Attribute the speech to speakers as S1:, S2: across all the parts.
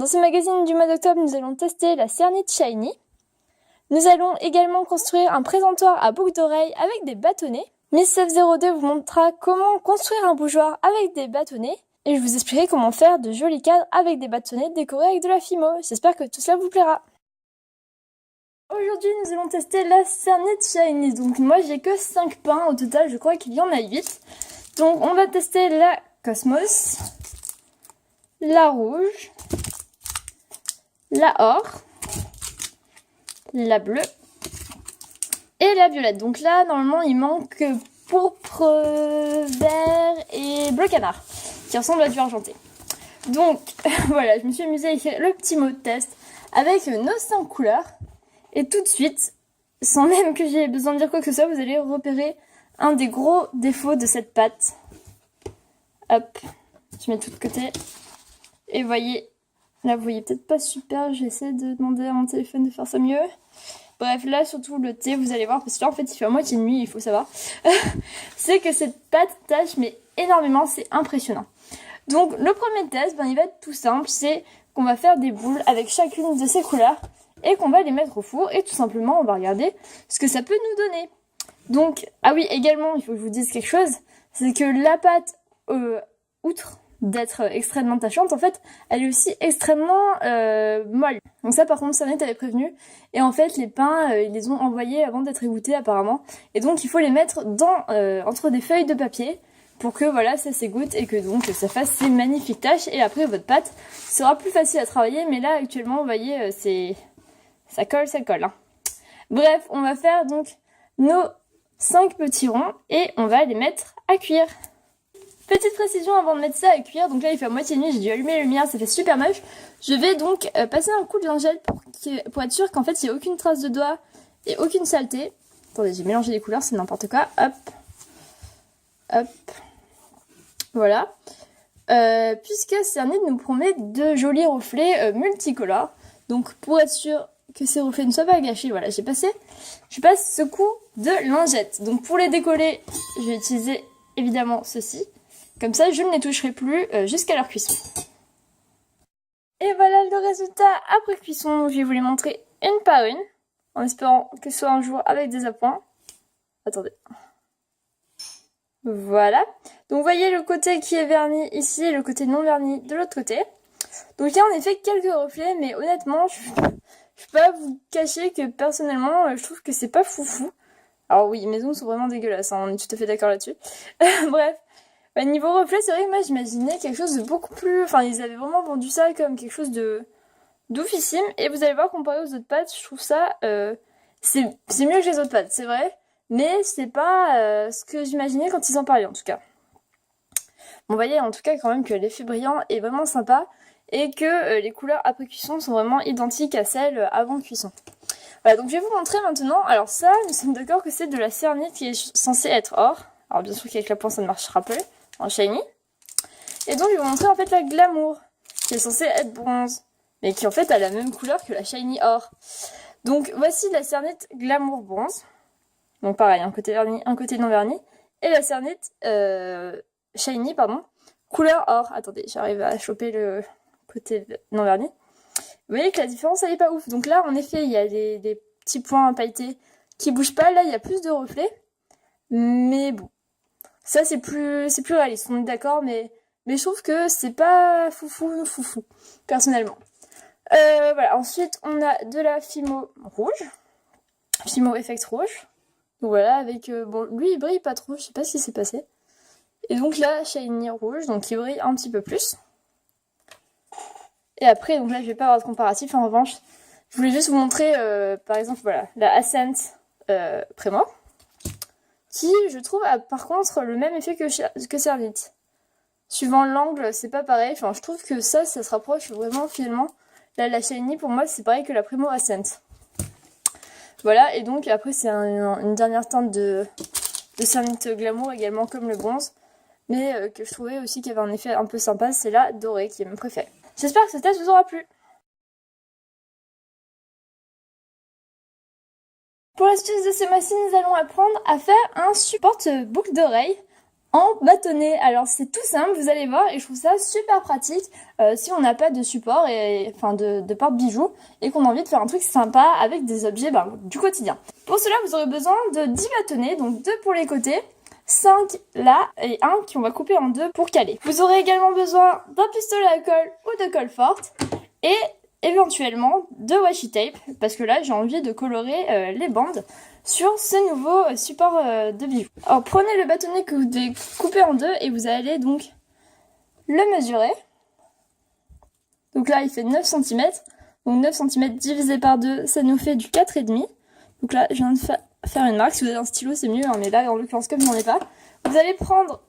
S1: Dans ce magazine du mois d'octobre, nous allons tester la Cernite Shiny. Nous allons également construire un présentoir à boucle d'oreille avec des bâtonnets. Miss F02 vous montrera comment construire un bougeoir avec des bâtonnets. Et je vous expliquerai comment faire de jolis cadres avec des bâtonnets décorés avec de la Fimo. J'espère que tout cela vous plaira. Aujourd'hui, nous allons tester la Cernite Shiny. Donc moi, j'ai que 5 pains. Au total, je crois qu'il y en a 8. Donc on va tester la Cosmos, la rouge, la or, la bleue et la violette. Donc là, normalement, il manque pourpre, vert et bleu canard, qui ressemble à du argenté. Donc voilà, je me suis amusée à écrire le petit mot de test avec nos 5 couleurs. Et tout de suite, sans même que j'ai besoin de dire quoi que ce soit, vous allez repérer un des gros défauts de cette pâte. Hop, je mets tout de côté. Et voyez, là vous voyez peut-être pas super, j'essaie de demander à mon téléphone de faire ça mieux. Bref, là surtout le thé, vous allez voir, parce que là en fait il fait à moitié de nuit, il faut savoir. C'est que cette pâte tâche mais énormément, c'est impressionnant. Donc le premier test, il va être tout simple, c'est qu'on va faire des boules avec chacune de ces couleurs et qu'on va les mettre au four et tout simplement on va regarder ce que ça peut nous donner. Donc, ah oui, également, il faut que je vous dise quelque chose, c'est que la pâte, outre d'être extrêmement tâchante, en fait, elle est aussi extrêmement molle. Donc ça, par contre, Cernite avait prévenu. Et en fait, les pains, ils les ont envoyés avant d'être égouttés, apparemment. Et donc, il faut les mettre dans entre des feuilles de papier pour que, voilà, ça s'égoutte et que donc ça fasse ces magnifiques taches. Et après, votre pâte sera plus facile à travailler. Mais là, actuellement, vous voyez, ça colle, hein. Bref, on va faire donc nos 5 petits ronds et on va les mettre à cuire. Petite précision avant de mettre ça à cuire, donc là il fait à moitié nuit, j'ai dû allumer la lumière, ça fait super moche. Je vais donc passer un coup de lingette pour être sûr qu'en fait il n'y a aucune trace de doigt et aucune saleté. Attendez, j'ai mélangé les couleurs, c'est n'importe quoi. Hop, hop, voilà. Puisque Cernite nous promet de jolis reflets multicolores, donc pour être sûr que ces reflets ne soient pas gâchés, voilà, je passe ce coup de lingette. Donc pour les décoller, je vais utiliser évidemment ceci. Comme ça, je ne les toucherai plus jusqu'à leur cuisson. Et voilà le résultat après cuisson. Je vais vous les montrer une par une, en espérant que ce soit un jour avec des appoints. Attendez. Voilà. Donc vous voyez le côté qui est verni ici et le côté non verni de l'autre côté. Donc il y a en effet quelques reflets, mais honnêtement, je peux pas vous cacher que personnellement, je trouve que c'est pas foufou. Alors oui, mes ongles sont vraiment dégueulasses, hein, on est tout à fait d'accord là-dessus. Bref. Niveau reflet, c'est vrai que moi j'imaginais quelque chose de beaucoup plus... Enfin, ils avaient vraiment vendu ça comme quelque chose de d'oufissime. Et vous allez voir, comparé aux autres pâtes, je trouve ça... c'est mieux que les autres pâtes, c'est vrai. Mais c'est pas ce que j'imaginais quand ils en parlaient, en tout cas. Bon, vous voyez, en tout cas, quand même, que l'effet brillant est vraiment sympa. Et que les couleurs après cuisson sont vraiment identiques à celles avant cuisson. Voilà, donc je vais vous montrer maintenant. Alors ça, nous sommes d'accord que c'est de la Cernite qui est censée être or. Alors bien sûr qu'avec la pointe, ça ne marchera pas. En shiny. Et donc je vais vous montrer en fait la glamour, qui est censée être bronze, mais qui en fait a la même couleur que la shiny or. Donc voici la Cernite glamour bronze. Donc pareil, un côté verni, un côté non verni. Et la Cernite shiny, pardon, couleur or. Attendez, j'arrive à choper le côté non verni. Vous voyez que la différence elle est pas ouf. Donc là en effet il y a des petits points pailletés qui bougent pas. Là il y a plus de reflets. Mais bon. Ça, c'est plus réaliste, on est d'accord, mais je trouve que c'est pas foufou, personnellement. Voilà, ensuite, on a de la Fimo rouge. Fimo Effect rouge. Donc voilà, avec... bon, lui, il brille pas trop, je sais pas ce qui s'est passé. Et donc là, Shiny rouge, donc il brille un petit peu plus. Et après, donc là, je vais pas avoir de comparatif, en revanche. Je voulais juste vous montrer, par exemple, voilà, la Ascent Prémo. Qui, je trouve, a par contre le même effet que Cernite. Suivant l'angle, c'est pas pareil. Enfin, je trouve que ça se rapproche vraiment finalement. Là, la Shiny, pour moi, c'est pareil que la Primo Ascent. Voilà, et donc après, c'est une dernière teinte de Cernite Glamour, également comme le bronze. Mais que je trouvais aussi qu'il y avait un effet un peu sympa, c'est la dorée qui est mon préféré. J'espère que ce test vous aura plu. Pour l'astuce de ce mois-ci, nous allons apprendre à faire un support boucle d'oreille en bâtonnet. Alors c'est tout simple, vous allez voir, et je trouve ça super pratique si on n'a pas de support, enfin de porte-bijoux, et qu'on a envie de faire un truc sympa avec des objets du quotidien. Pour cela, vous aurez besoin de 10 bâtonnets, donc 2 pour les côtés, 5 là, et un qu'on va couper en 2 pour caler. Vous aurez également besoin d'un pistolet à colle ou de colle forte, et éventuellement de washi tape, parce que là j'ai envie de colorer les bandes sur ce nouveau support de bijoux. Alors prenez le bâtonnet que vous devez couper en 2 et vous allez donc le mesurer. Donc là il fait 9 cm, donc 9 cm divisé par 2 ça nous fait du 4,5. Donc là je viens de faire une marque, si vous avez un stylo c'est mieux, hein, mais là en l'occurrence comme je n'en ai pas. Vous allez prendre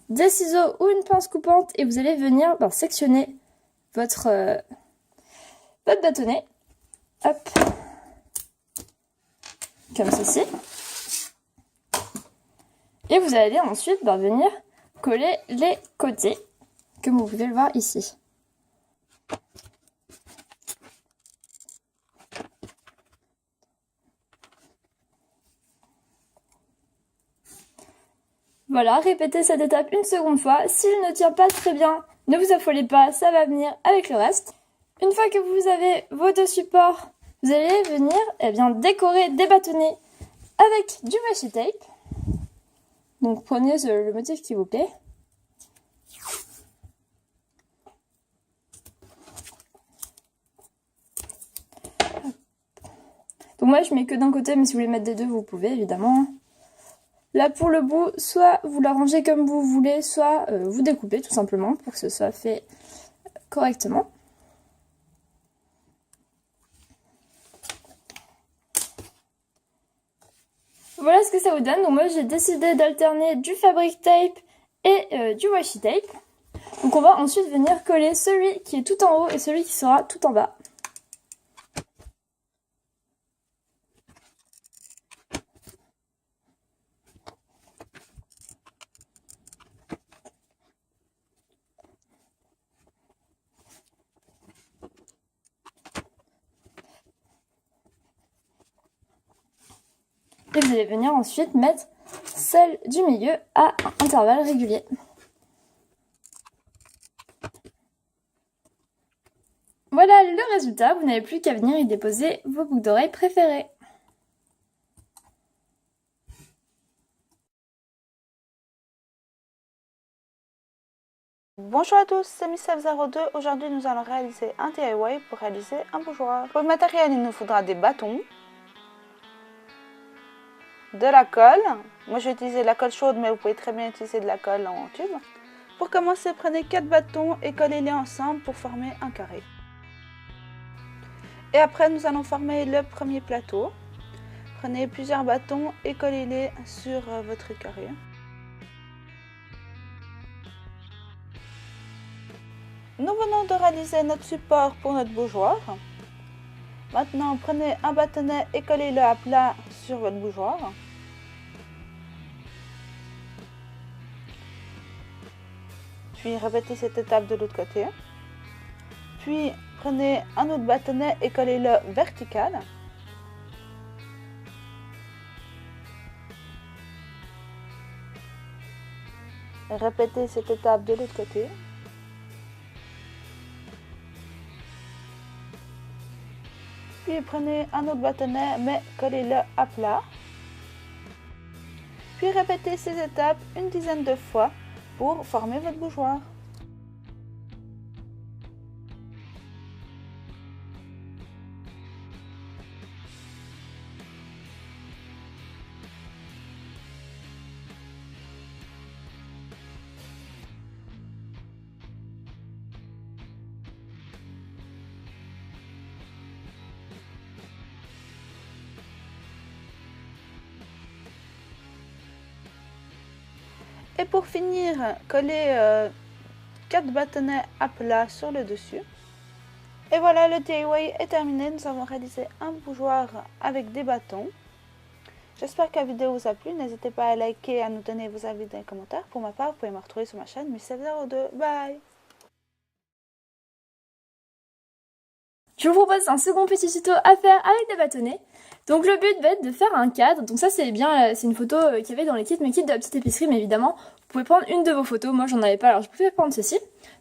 S1: des ciseaux ou une pince coupante et vous allez venir sectionner votre bâtonnet. Hop. Comme ceci. Et vous allez ensuite venir coller les côtés, comme vous pouvez le voir ici. Voilà, répétez cette étape une seconde fois. S'il ne tient pas très bien, ne vous affolez pas, ça va venir avec le reste. Une fois que vous avez vos 2 supports, vous allez venir décorer des bâtonnets avec du washi tape. Donc prenez le motif qui vous plaît. Donc moi je mets que d'un côté, mais si vous voulez mettre des deux, vous pouvez évidemment. Là pour le bout, soit vous l'arrangez comme vous voulez, soit vous découpez tout simplement pour que ce soit fait correctement. Voilà ce que ça vous donne. Donc moi j'ai décidé d'alterner du fabric tape et du washi tape. Donc on va ensuite venir coller celui qui est tout en haut et celui qui sera tout en bas. Et vous allez venir ensuite mettre celle du milieu à intervalles réguliers. Voilà le résultat, vous n'avez plus qu'à venir y déposer vos boucles d'oreilles préférées.
S2: Bonjour à tous, c'est Missef02. Aujourd'hui, nous allons réaliser un DIY pour réaliser un bougeoir. Pour le matériel, il nous faudra des bâtons, de la colle. Moi, je vais utiliser la colle chaude, mais vous pouvez très bien utiliser de la colle en tube. Pour commencer, prenez 4 bâtons et collez-les ensemble pour former un carré. Et après, nous allons former le premier plateau. Prenez plusieurs bâtons et collez-les sur votre carré. Nous venons de réaliser notre support pour notre bougeoir. Maintenant, prenez un bâtonnet et collez-le à plat sur votre bougeoir. Puis répétez cette étape de l'autre côté. Puis prenez un autre bâtonnet et collez-le vertical. Répétez cette étape de l'autre côté. Puis prenez un autre bâtonnet, mais collez-le à plat. Puis répétez ces étapes une dizaine de fois pour former votre bougeoir. Et pour finir, collez 4 bâtonnets à plat sur le dessus. Et voilà, le DIY est terminé. Nous avons réalisé un bougeoir avec des bâtons. J'espère que la vidéo vous a plu. N'hésitez pas à liker et à nous donner vos avis dans les commentaires. Pour ma part, vous pouvez me retrouver sur ma chaîne Missef02. Bye!
S1: Je vous propose un second petit tuto à faire avec des bâtonnets. Donc le but va être de faire un cadre. Donc ça c'est bien, c'est une photo qu'il y avait dans les kits, mes kits de la petite épicerie, mais évidemment Vous pouvez prendre une de vos photos, moi j'en avais pas, alors je pouvais prendre ceci.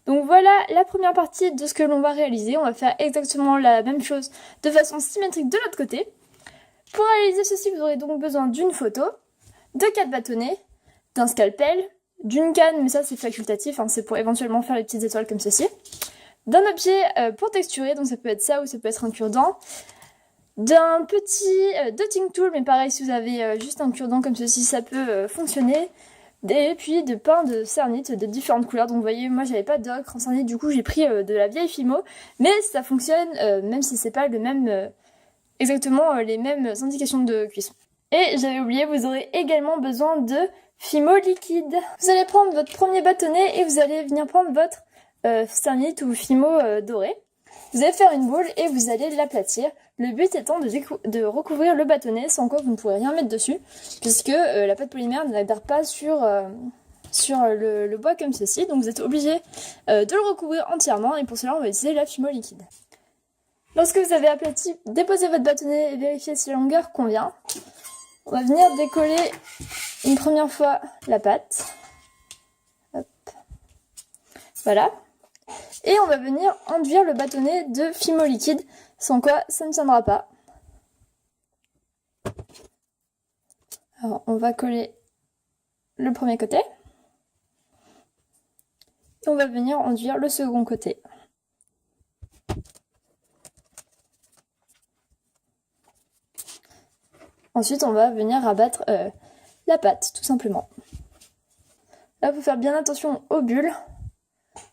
S1: Donc voilà la première partie de ce que l'on va réaliser. On va faire exactement la même chose de façon symétrique de l'autre côté. Pour réaliser ceci, vous aurez donc besoin d'une photo, de 4 bâtonnets, d'un scalpel, d'une canne, mais ça c'est facultatif, hein, c'est pour éventuellement faire les petites étoiles comme ceci, d'un objet pour texturer, donc ça peut être ça ou ça peut être un cure-dent, d'un petit dotting tool, mais pareil si vous avez juste un cure-dent comme ceci, ça peut fonctionner, et puis de pain de cernite de différentes couleurs. Donc vous voyez, moi j'avais pas d'ocre en cernite, du coup j'ai pris de la vieille Fimo, mais ça fonctionne même si c'est pas le même exactement les mêmes indications de cuisson. Et j'avais oublié, vous aurez également besoin de Fimo liquide. Vous allez prendre votre premier bâtonnet et vous allez venir prendre votre cernite ou Fimo doré. Vous allez faire une boule et vous allez l'aplatir. Le but étant de recouvrir le bâtonnet sans quoi vous ne pourrez rien mettre dessus, puisque la pâte polymère n'adhère pas sur le bois comme ceci. Donc vous êtes obligé de le recouvrir entièrement et pour cela on va utiliser la Fimo liquide. Lorsque vous avez aplati, déposez votre bâtonnet et vérifiez si la longueur convient. On va venir décoller une première fois la pâte. Hop. Voilà. Et on va venir enduire le bâtonnet de Fimo liquide, sans quoi ça ne tiendra pas. Alors on va coller le premier côté. Et on va venir enduire le second côté. Ensuite, on va venir rabattre la pâte, tout simplement. Là, il faut faire bien attention aux bulles.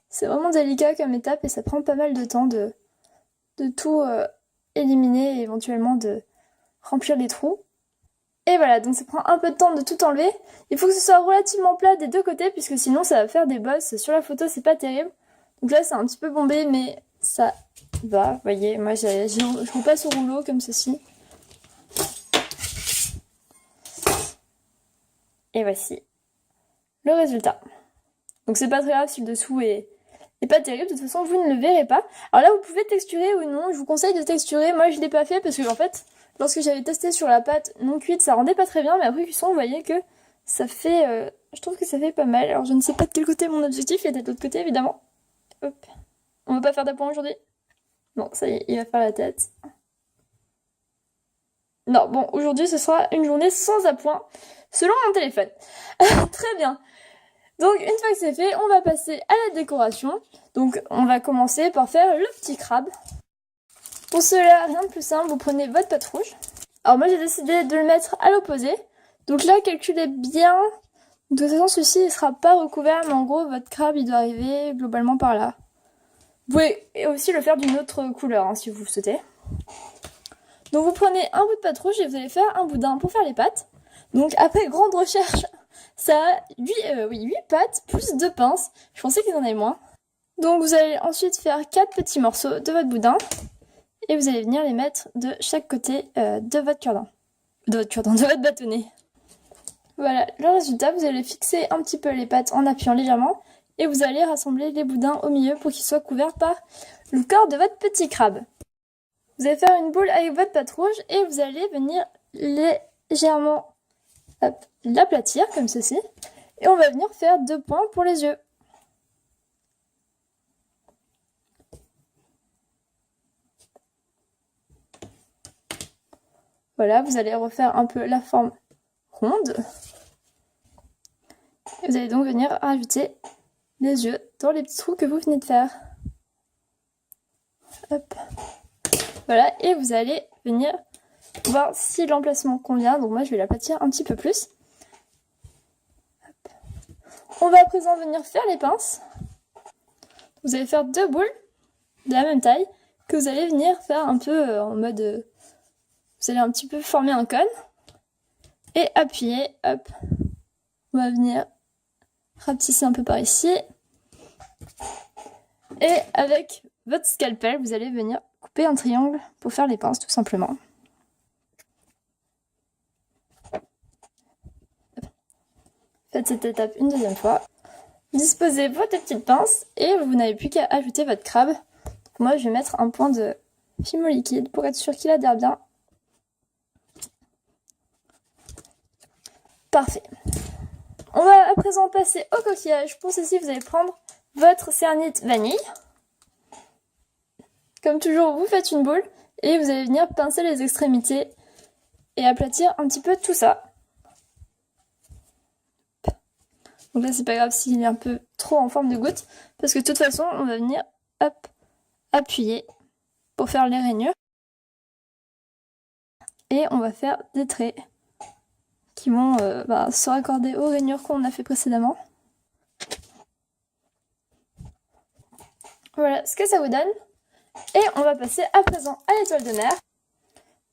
S1: C'est vraiment délicat comme étape et ça prend pas mal de temps de tout éliminer et éventuellement de remplir les trous. Et voilà, donc ça prend un peu de temps de tout enlever. Il faut que ce soit relativement plat des deux côtés puisque sinon ça va faire des bosses. Sur la photo, c'est pas terrible. Donc là, c'est un petit peu bombé, mais ça va. Vous voyez, moi, je repasse au rouleau comme ceci. Et voici le résultat. Donc c'est pas très grave si le dessous est pas terrible, de toute façon vous ne le verrez pas. Alors là vous pouvez texturer ou non, je vous conseille de texturer, moi je l'ai pas fait parce que en fait, lorsque j'avais testé sur la pâte non cuite, ça rendait pas très bien, mais après cuisson vous voyez que ça fait, je trouve que ça fait pas mal. Alors je ne sais pas de quel côté est mon objectif, il est de l'autre côté évidemment. Hop, on va pas faire d'appoint aujourd'hui. Non, ça y est, il va faire la tête. Non, bon, aujourd'hui ce sera une journée sans appoint, selon mon téléphone. Très bien. Donc une fois que c'est fait, on va passer à la décoration. Donc on va commencer par faire le petit crabe. Pour cela, rien de plus simple, vous prenez votre pâte rouge. Alors moi j'ai décidé de le mettre à l'opposé. Donc là, calculez bien. De toute façon, ceci ne sera pas recouvert, mais en gros, votre crabe il doit arriver globalement par là. Vous pouvez aussi le faire d'une autre couleur hein, si vous le souhaitez. Donc vous prenez un bout de pâte rouge et vous allez faire un boudin pour faire les pâtes. Donc après grande recherche, ça a 8 pâtes plus 2 pinces. Je pensais qu'il y en avait moins. Donc vous allez ensuite faire 4 petits morceaux de votre boudin. Et vous allez venir les mettre de chaque côté de votre cure-dent. De votre bâtonnet. Voilà, le résultat, vous allez fixer un petit peu les pâtes en appuyant légèrement. Et vous allez rassembler les boudins au milieu pour qu'ils soient couverts par le corps de votre petit crabe. Vous allez faire une boule avec votre pâte rouge et vous allez venir légèrement l'aplatir comme ceci. Et on va venir faire 2 points pour les yeux. Voilà, vous allez refaire un peu la forme ronde. Et vous allez donc venir rajouter les yeux dans les petits trous que vous venez de faire. Hop. Voilà, et vous allez venir voir si l'emplacement convient. Donc moi, je vais l'aplatir un petit peu plus. Hop. On va à présent venir faire les pinces. Vous allez faire 2 boules de la même taille que vous allez venir faire un peu en mode... vous allez un petit peu former un cône. Et appuyer, hop. On va venir rapetisser un peu par ici. Et avec votre scalpel, vous allez venir couper un triangle pour faire les pinces, tout simplement. Faites cette étape une deuxième fois. Disposez votre petite pince et vous n'avez plus qu'à ajouter votre crabe. Donc moi, je vais mettre un point de Fimo liquide pour être sûr qu'il adhère bien. Parfait. On va à présent passer au coquillage. Pour ceci, vous allez prendre votre cernite vanille. Comme toujours, vous faites une boule et vous allez venir pincer les extrémités et aplatir un petit peu tout ça. Donc là, c'est pas grave s'il est un peu trop en forme de goutte, parce que de toute façon, on va venir hop, appuyer pour faire les rainures. Et on va faire des traits qui vont se raccorder aux rainures qu'on a fait précédemment. Voilà ce que ça vous donne. Et on va passer à présent à l'étoile de mer.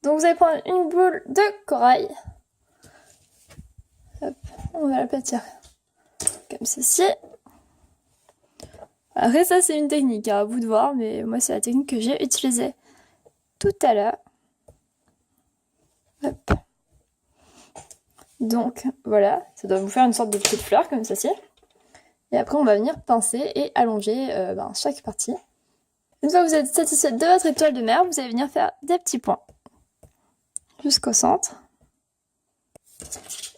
S1: Donc vous allez prendre une boule de corail. Hop, on va l'aplatir comme ceci. Après ça c'est une technique, à vous de voir, mais moi c'est la technique que j'ai utilisée tout à l'heure. Hop. Donc voilà, ça doit vous faire une sorte de petite fleur comme ceci. Et après on va venir pincer et allonger chaque partie. Une fois que vous êtes satisfait de votre étoile de mer, vous allez venir faire des petits points jusqu'au centre.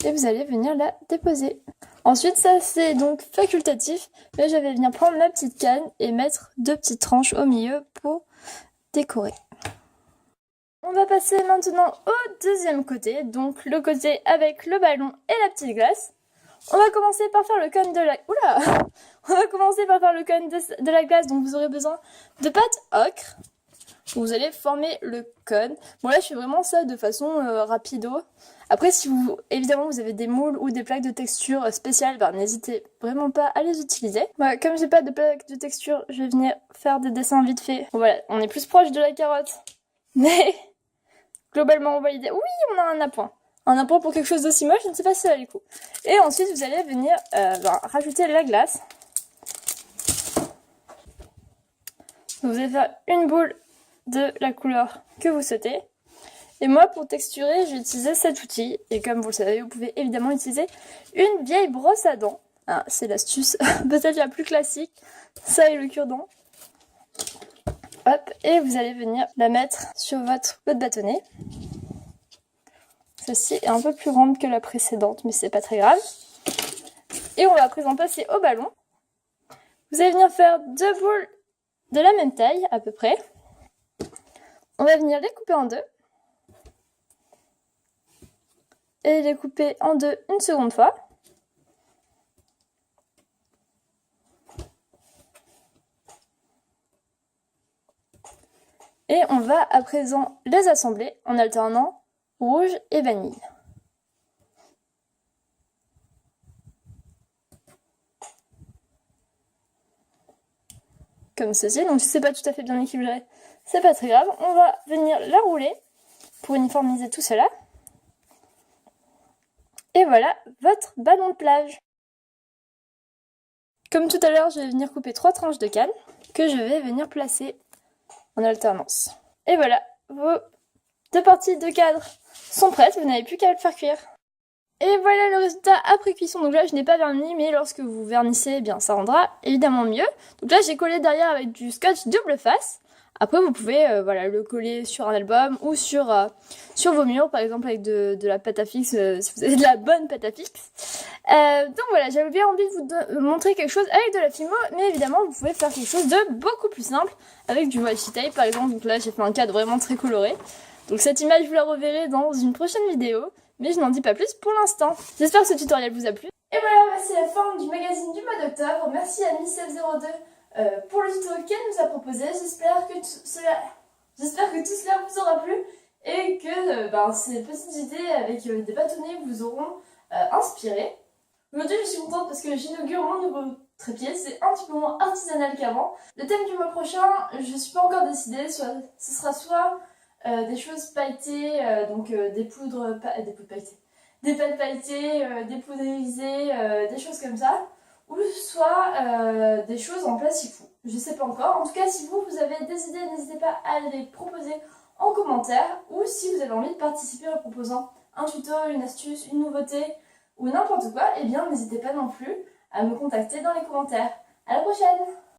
S1: Et vous allez venir la déposer. Ensuite, ça c'est donc facultatif, mais je vais venir prendre ma petite canne et mettre 2 petites tranches au milieu pour décorer. On va passer maintenant au deuxième côté, donc le côté avec le ballon et la petite glace. On va commencer par faire le cône de la... Oula! On va commencer par faire le cône de la glace, donc vous aurez besoin de pâte ocre. Vous allez former le cône. Bon là je fais vraiment ça de façon rapido. Après si vous, évidemment vous avez des moules ou des plaques de texture spéciales, n'hésitez vraiment pas à les utiliser. Voilà, comme j'ai pas de plaques de texture, je vais venir faire des dessins vite fait. Bon, voilà, on est plus proche de la carotte. Mais globalement on va l'idée. Oui, on a un appoint. Un appoint pour quelque chose d'aussi moche, je ne sais pas si ça va les coups. Et ensuite vous allez venir rajouter la glace. Vous allez faire une boule de la couleur que vous souhaitez. Et moi, pour texturer, j'ai utilisé cet outil. Et comme vous le savez, vous pouvez évidemment utiliser une vieille brosse à dents. Ah, c'est l'astuce peut-être la plus classique. Ça et le cure-dent. Hop, et vous allez venir la mettre sur votre bâtonnet. Celle-ci est un peu plus grande que la précédente, mais c'est pas très grave. Et on va à présent passer au ballon. Vous allez venir faire 2 boules de la même taille, à peu près. On va venir les couper en 2. Et les couper en 2 une seconde fois. Et on va à présent les assembler en alternant rouge et vanille. Comme ceci, donc si c'est pas tout à fait bien équilibré, c'est pas très grave. On va venir la rouler pour uniformiser tout cela. Et voilà votre ballon de plage. Comme tout à l'heure, je vais venir couper 3 tranches de canne que je vais venir placer en alternance. Et voilà, vos 2 parties de cadre sont prêtes, vous n'avez plus qu'à le faire cuire. Et voilà le résultat après cuisson. Donc là, je n'ai pas verni, mais lorsque vous vernissez, eh bien ça rendra évidemment mieux. Donc là, j'ai collé derrière avec du scotch double face. Après, vous pouvez le coller sur un album ou sur vos murs, par exemple avec de la pâte à fixe, si vous avez de la bonne pâte à fixe. Donc voilà, j'avais bien envie de vous montrer quelque chose avec de la Fimo, mais évidemment, vous pouvez faire quelque chose de beaucoup plus simple avec du washi tape, par exemple. Donc là, j'ai fait un cadre vraiment très coloré. Donc cette image, vous la reverrez dans une prochaine vidéo, mais je n'en dis pas plus pour l'instant. J'espère que ce tutoriel vous a plu. Et voilà, c'est la fin du magazine du mois d'octobre. Merci à Miss02 pour le tuto qu'elle nous a proposé. J'espère que tout cela vous aura plu et que ces petites idées avec des bâtonnets vous auront inspiré. Aujourd'hui, je suis contente parce que j'inaugure mon nouveau trépied. C'est un petit peu moins artisanal qu'avant. Le thème du mois prochain, je ne suis pas encore décidée. Ce sera soit des choses pailletées, des poudres pailletées, des pâtes pailletées, des poudres irisées, des choses comme ça. Ou soit des choses en plastique fou. Je sais pas encore. En tout cas, si vous avez des idées, n'hésitez pas à les proposer en commentaire. Ou si vous avez envie de participer en proposant un tuto, une astuce, une nouveauté ou n'importe quoi, eh bien n'hésitez pas non plus à me contacter dans les commentaires. À la prochaine!